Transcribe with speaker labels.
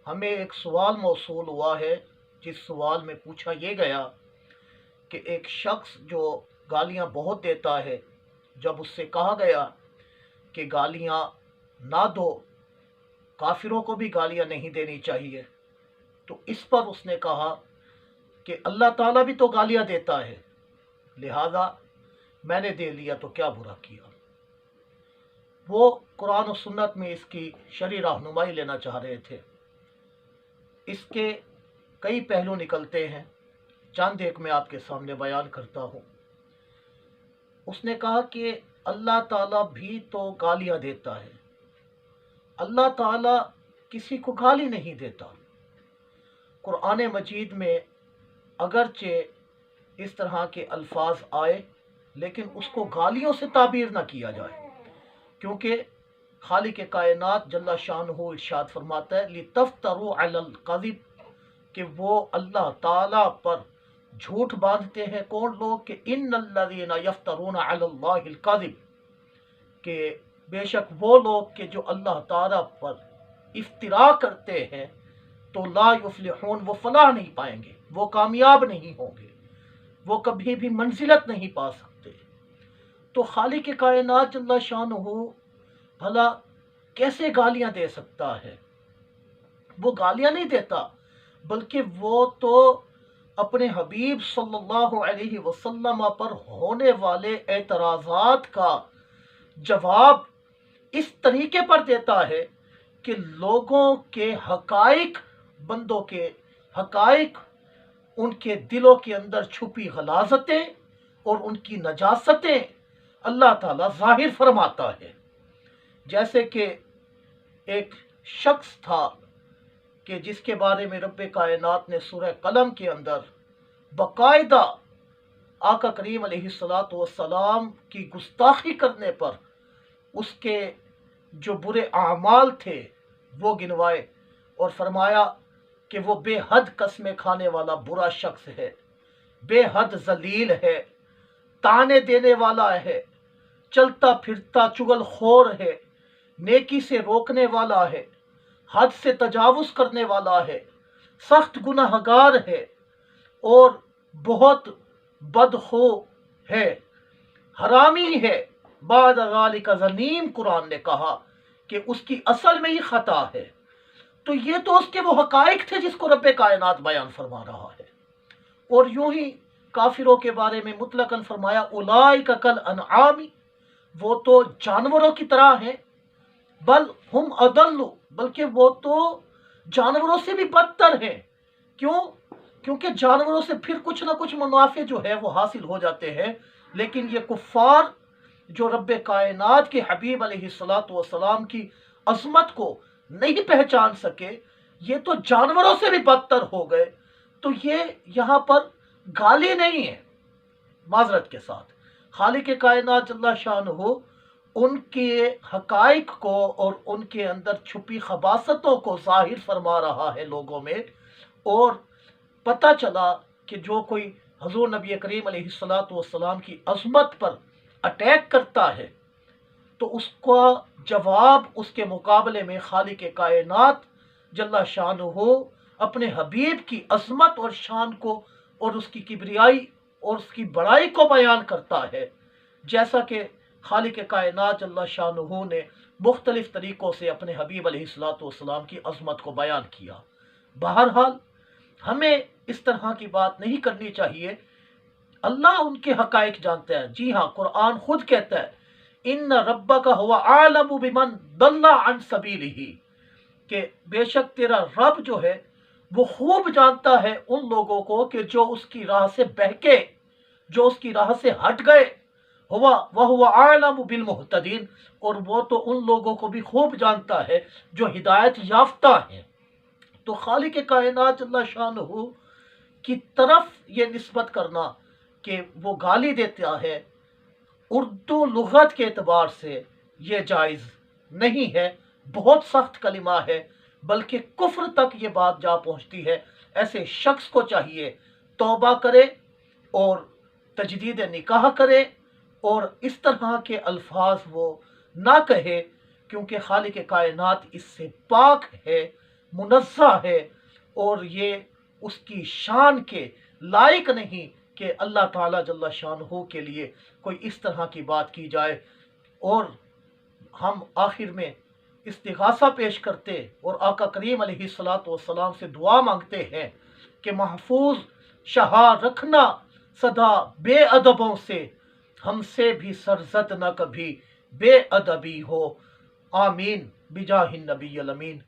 Speaker 1: ہمیں ایک سوال موصول ہوا ہے، جس سوال میں پوچھا یہ گیا کہ ایک شخص جو گالیاں بہت دیتا ہے، جب اس سے کہا گیا کہ گالیاں نہ دو، کافروں کو بھی گالیاں نہیں دینی چاہیے، تو اس پر اس نے کہا کہ اللہ تعالیٰ بھی تو گالیاں دیتا ہے، لہذا میں نے دے لیا تو کیا برا کیا۔ وہ قرآن و سنت میں اس کی شرعی رہنمائی لینا چاہ رہے تھے۔ اس کے کئی پہلو نکلتے ہیں، چند ایک میں آپ کے سامنے بیان کرتا ہوں۔ اس نے کہا کہ اللہ تعالیٰ بھی تو گالیاں دیتا ہے، اللہ تعالیٰ کسی کو گالی نہیں دیتا۔ قرآن مجید میں اگرچہ اس طرح کے الفاظ آئے، لیکن اس کو گالیوں سے تعبیر نہ کیا جائے، کیونکہ خالق کائنات جل شانہ ارشاد فرماتا ہے لِتَفْتَرُوا عَلَى الْكَذِبِ، کہ وہ اللہ تعالیٰ پر جھوٹ باندھتے ہیں۔ کون لوگ؟ کہ ان الذین یفترون علی اللہ الکذب، کہ بے شک وہ لوگ کہ جو اللہ تعالیٰ پر افتراء کرتے ہیں تو لا یفلحون، وہ فلاح نہیں پائیں گے، وہ کامیاب نہیں ہوں گے، وہ کبھی بھی منزلت نہیں پا سکتے۔ تو خالق کائنات جل شانہ بھلا کیسے گالیاں دے سکتا ہے؟ وہ گالیاں نہیں دیتا، بلکہ وہ تو اپنے حبیب صلی اللہ علیہ وسلم پر ہونے والے اعتراضات کا جواب اس طریقے پر دیتا ہے کہ لوگوں کے حقائق، بندوں کے حقائق، ان کے دلوں کے اندر چھپی غلاظتیں اور ان کی نجاستیں اللہ تعالیٰ ظاہر فرماتا ہے۔ جیسے کہ ایک شخص تھا کہ جس کے بارے میں رب کائنات نے سورہ قلم کے اندر باقاعدہ آقا کریم علیہ السلام کی گستاخی کرنے پر اس کے جو برے اعمال تھے وہ گنوائے، اور فرمایا کہ وہ بے حد قسمیں کھانے والا برا شخص ہے، بے حد ذلیل ہے، تانے دینے والا ہے، چلتا پھرتا چغل خور ہے، نیکی سے روکنے والا ہے، حد سے تجاوز کرنے والا ہے، سخت گناہ گار ہے اور بہت بدخو ہے، حرامی ہے، بعد ذالک زنیم۔ قرآن نے کہا کہ اس کی اصل میں ہی خطا ہے۔ تو یہ تو اس کے وہ حقائق تھے جس کو رب کائنات بیان فرما رہا ہے، اور یوں ہی کافروں کے بارے میں مطلقاً فرمایا اولئک کالانعام، وہ تو جانوروں کی طرح ہیں، بل ہم اضل، بلکہ وہ تو جانوروں سے بھی بدتر ہیں۔ کیوں؟ کیونکہ جانوروں سے پھر کچھ نہ کچھ منافع جو ہے وہ حاصل ہو جاتے ہیں، لیکن یہ کفار جو رب کائنات کے حبیب علیہ السلام کی عظمت کو نہیں پہچان سکے، یہ تو جانوروں سے بھی بدتر ہو گئے۔ تو یہ یہاں پر گالی نہیں ہے، معذرت کے ساتھ خالق کائنات جل شانہ ان کے حقائق کو اور ان کے اندر چھپی خباثتوں کو ظاہر فرما رہا ہے لوگوں میں، اور پتہ چلا کہ جو کوئی حضور نبی کریم علیہ السلام کی عظمت پر اٹیک کرتا ہے تو اس کا جواب اس کے مقابلے میں خالق کائنات جل شانہ اپنے حبیب کی عظمت اور شان کو اور اس کی کبریائی اور اس کی بڑائی کو بیان کرتا ہے، جیسا کہ خالق کائنات جل شانہ نے مختلف طریقوں سے اپنے حبیب علیہ السلام کی عظمت کو بیان کیا۔ بہرحال ہمیں اس طرح کی بات نہیں کرنی چاہیے، اللہ ان کے حقائق جانتا ہے۔ جی ہاں، قرآن خود کہتا ہے ان ربک هو اعلم بمن ضل عن سبیلہ، کہ بے شک تیرا رب جو ہے وہ خوب جانتا ہے ان لوگوں کو کہ جو اس کی راہ سے بہکے، جو اس کی راہ سے ہٹ گئے، وَهُوَ أَعْلَمُ بِالْمُهْتَدِينَ، اور وہ تو ان لوگوں کو بھی خوب جانتا ہے جو ہدایت یافتہ ہیں۔ تو خالق کائنات جل شانہ کی طرف یہ نسبت کرنا کہ وہ گالی دیتا ہے، اردو لغت کے اعتبار سے یہ جائز نہیں ہے، بہت سخت کلمہ ہے، بلکہ کفر تک یہ بات جا پہنچتی ہے۔ ایسے شخص کو چاہیے توبہ کرے اور تجدید نکاح کرے اور اس طرح کے الفاظ وہ نہ کہے، کیونکہ خالق کائنات اس سے پاک ہے، منزہ ہے، اور یہ اس کی شان کے لائق نہیں کہ اللہ تعالیٰ جل شانہ کے لیے کوئی اس طرح کی بات کی جائے۔ اور ہم آخر میں استغاثہ پیش کرتے اور آقا کریم علیہ الصلاۃ والسلام سے دعا مانگتے ہیں کہ محفوظ شہا رکھنا سدا بے ادبوں سے، ہم سے بھی سرزد نہ کبھی بے ادبی ہو، آمین بجاہ النبی الامین۔